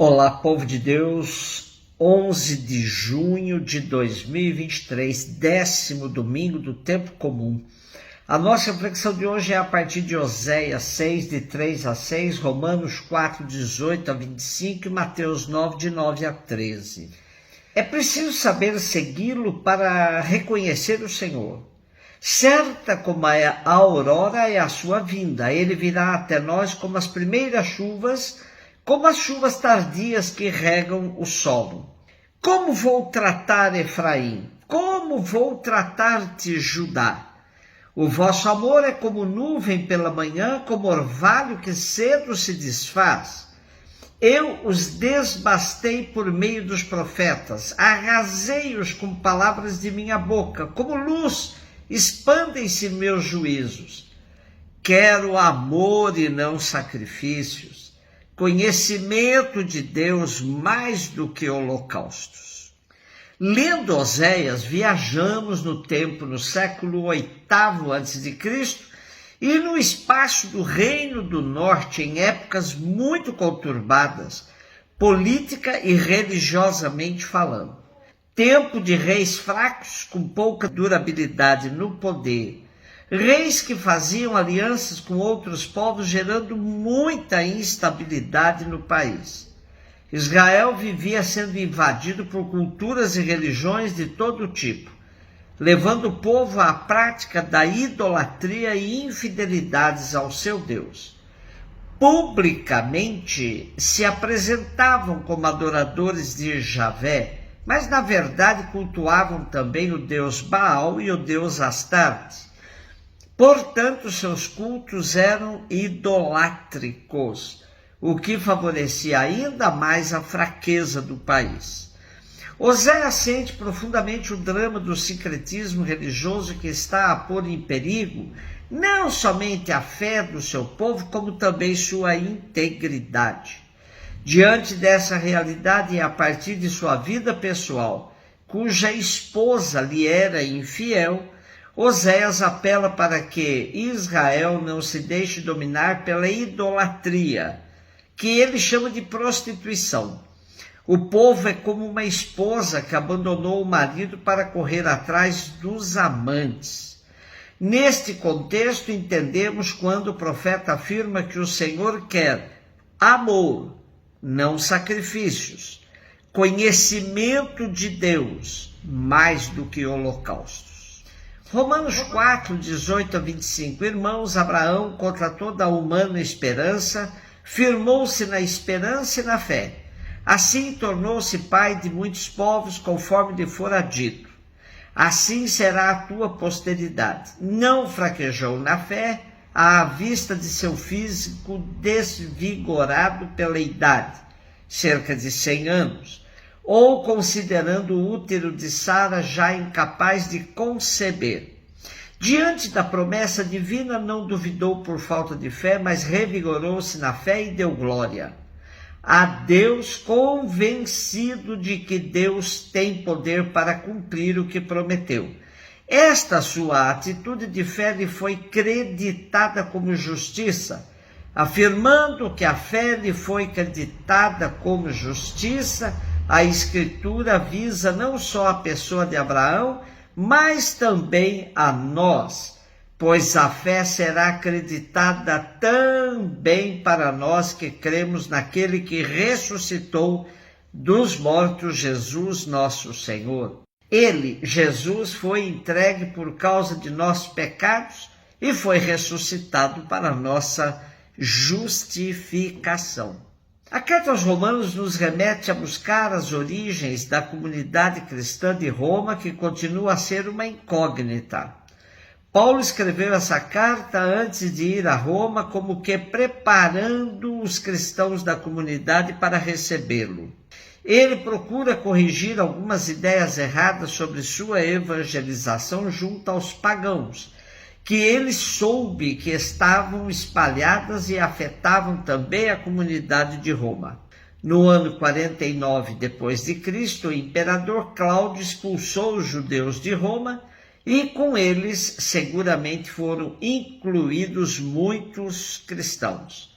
Olá, povo de Deus, 11 de junho de 2023, 10º domingo do tempo comum. A nossa reflexão de hoje é a partir de Oséias 6, de 3 a 6, Romanos 4, 18 a 25 e Mateus 9, de 9 a 13. É preciso saber segui-lo para reconhecer o Senhor. Certa como a aurora é a sua vinda, ele virá até nós como as primeiras chuvas, como as chuvas tardias que regam o solo. Como vou tratar Efraim? Como vou tratar-te, Judá? O vosso amor é como nuvem pela manhã, como orvalho que cedo se desfaz. Eu os desbastei por meio dos profetas, arrasei-os com palavras de minha boca, como luz, expandem-se meus juízos. Quero amor e não sacrifícios, conhecimento de Deus mais do que holocaustos. Lendo Oséias, viajamos no tempo, no século VIII a.C., e no espaço do Reino do Norte, em épocas muito conturbadas, política e religiosamente falando. Tempo de reis fracos, com pouca durabilidade no poder, reis que faziam alianças com outros povos, gerando muita instabilidade no país. Israel vivia sendo invadido por culturas e religiões de todo tipo, levando o povo à prática da idolatria e infidelidades ao seu Deus. Publicamente se apresentavam como adoradores de Javé, mas na verdade cultuavam também o deus Baal e o deus Astarte. Portanto, seus cultos eram idolátricos, o que favorecia ainda mais a fraqueza do país. Oséias sente profundamente o drama do sincretismo religioso que está a pôr em perigo não somente a fé do seu povo, como também sua integridade. Diante dessa realidade e a partir de sua vida pessoal, cuja esposa lhe era infiel, Oséias apela para que Israel não se deixe dominar pela idolatria, que ele chama de prostituição. O povo é como uma esposa que abandonou o marido para correr atrás dos amantes. Neste contexto, entendemos quando o profeta afirma que o Senhor quer amor, não sacrifícios, conhecimento de Deus, mais do que holocaustos. Romanos 4, 18 a 25. Irmãos, Abraão, contra toda a humana esperança, firmou-se na esperança e na fé. Assim tornou-se pai de muitos povos, conforme lhe fora dito. Assim será a tua posteridade. Não fraquejou na fé, à vista de seu físico desvigorado pela idade, cerca de 100 anos, ou considerando o útero de Sara já incapaz de conceber. Diante da promessa divina, não duvidou por falta de fé, mas revigorou-se na fé e deu glória a Deus, convencido de que Deus tem poder para cumprir o que prometeu. Esta sua atitude de fé lhe foi creditada como justiça. Afirmando que a fé lhe foi creditada como justiça, a Escritura visa não só a pessoa de Abraão, mas também a nós, pois a fé será acreditada também para nós que cremos naquele que ressuscitou dos mortos, Jesus nosso Senhor. Ele, Jesus, foi entregue por causa de nossos pecados e foi ressuscitado para nossa justificação. A carta aos Romanos nos remete a buscar as origens da comunidade cristã de Roma, que continua a ser uma incógnita. Paulo escreveu essa carta antes de ir a Roma, como que preparando os cristãos da comunidade para recebê-lo. Ele procura corrigir algumas ideias erradas sobre sua evangelização junto aos pagãos, que ele soube que estavam espalhadas e afetavam também a comunidade de Roma. No ano 49 depois de Cristo, o imperador Cláudio expulsou os judeus de Roma e com eles seguramente foram incluídos muitos cristãos.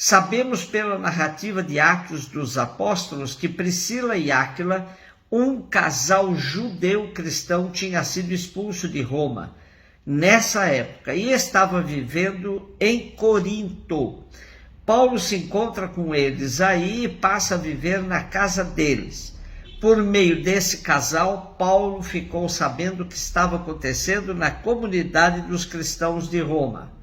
Sabemos pela narrativa de Atos dos Apóstolos que Priscila e Áquila, um casal judeu-cristão, tinha sido expulso de Roma nessa época e estava vivendo em Corinto. Paulo se encontra com eles aí e passa a viver na casa deles. Por meio desse casal, Paulo ficou sabendo o que estava acontecendo na comunidade dos cristãos de Roma.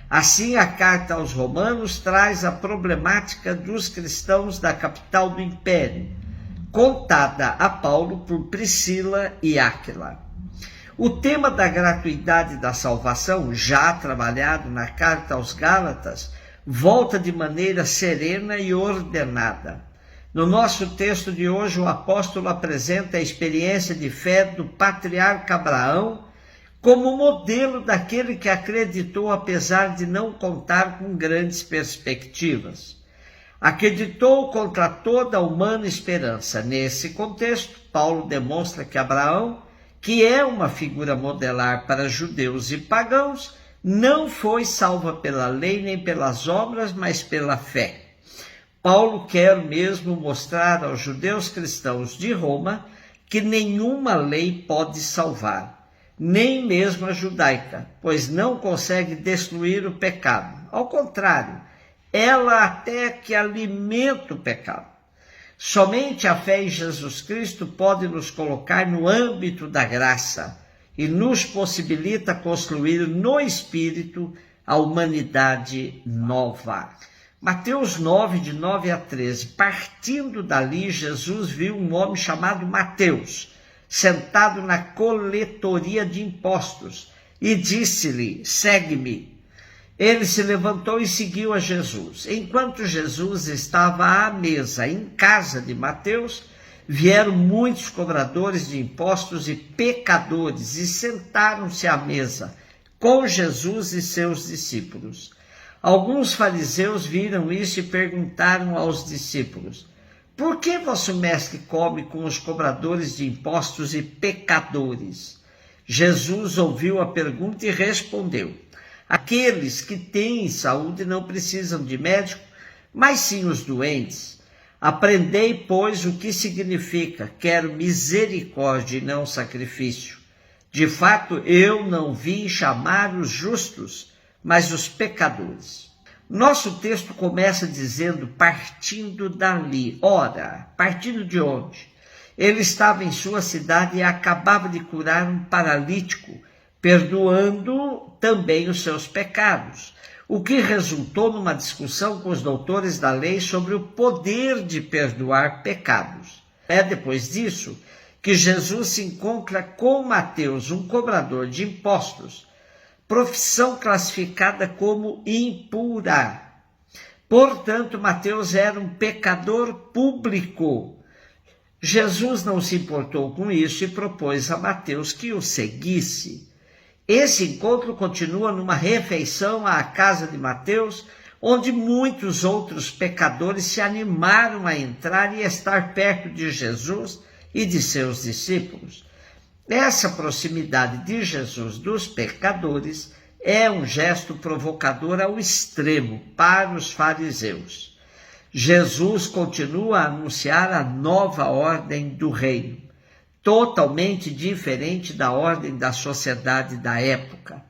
Assim, a carta aos Romanos traz a problemática dos cristãos da capital do Império, contada a Paulo por Priscila e Áquila. O tema da gratuidade da salvação, já trabalhado na carta aos Gálatas, volta de maneira serena e ordenada. No nosso texto de hoje, o apóstolo apresenta a experiência de fé do patriarca Abraão como modelo daquele que acreditou apesar de não contar com grandes perspectivas. Acreditou contra toda a humana esperança. Nesse contexto, Paulo demonstra que Abraão, que é uma figura modelar para judeus e pagãos, não foi salva pela lei nem pelas obras, mas pela fé. Paulo quer mesmo mostrar aos judeus cristãos de Roma que nenhuma lei pode salvar, nem mesmo a judaica, pois não consegue destruir o pecado. Ao contrário, ela até que alimenta o pecado. Somente a fé em Jesus Cristo pode nos colocar no âmbito da graça e nos possibilita construir no Espírito a humanidade nova. Mateus 9, de 9 a 13. Partindo dali, Jesus viu um homem chamado Mateus, sentado na coletoria de impostos, e disse-lhe: segue-me. Ele se levantou e seguiu a Jesus. Enquanto Jesus estava à mesa em casa de Mateus, vieram muitos cobradores de impostos e pecadores e sentaram-se à mesa com Jesus e seus discípulos. Alguns fariseus viram isso e perguntaram aos discípulos: por que vosso mestre come com os cobradores de impostos e pecadores? Jesus ouviu a pergunta e respondeu: aqueles que têm saúde não precisam de médico, mas sim os doentes. Aprendei, pois, o que significa: quero misericórdia e não sacrifício. De fato, eu não vim chamar os justos, mas os pecadores. Nosso texto começa dizendo: partindo dali. Ora, partindo de onde? Ele estava em sua cidade e acabava de curar um paralítico, perdoando também os seus pecados, o que resultou numa discussão com os doutores da lei sobre o poder de perdoar pecados. É depois disso que Jesus se encontra com Mateus, um cobrador de impostos, profissão classificada como impura. Portanto, Mateus era um pecador público. Jesus não se importou com isso e propôs a Mateus que o seguisse. Esse encontro continua numa refeição à casa de Mateus, onde muitos outros pecadores se animaram a entrar e estar perto de Jesus e de seus discípulos. Essa proximidade de Jesus dos pecadores é um gesto provocador ao extremo para os fariseus. Jesus continua a anunciar a nova ordem do reino, totalmente diferente da ordem da sociedade da época.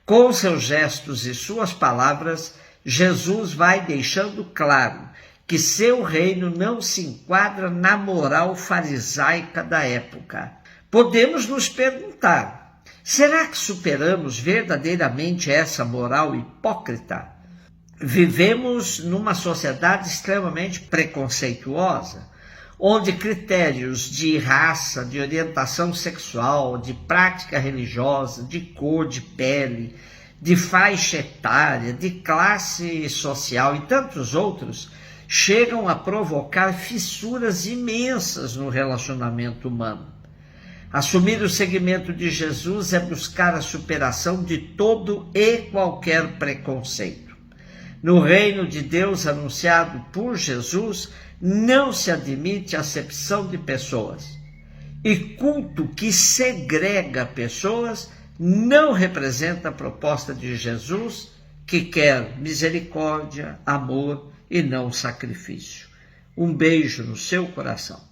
Com seus gestos e suas palavras, Jesus vai deixando claro que seu reino não se enquadra na moral farisaica da época. Podemos nos perguntar: será que superamos verdadeiramente essa moral hipócrita? Vivemos numa sociedade extremamente preconceituosa, onde critérios de raça, de orientação sexual, de prática religiosa, de cor de pele, de faixa etária, de classe social e tantos outros chegam a provocar fissuras imensas no relacionamento humano. Assumir o seguimento de Jesus é buscar a superação de todo e qualquer preconceito. No reino de Deus anunciado por Jesus, não se admite acepção de pessoas. E culto que segrega pessoas não representa a proposta de Jesus que quer misericórdia, amor e não sacrifício. Um beijo no seu coração.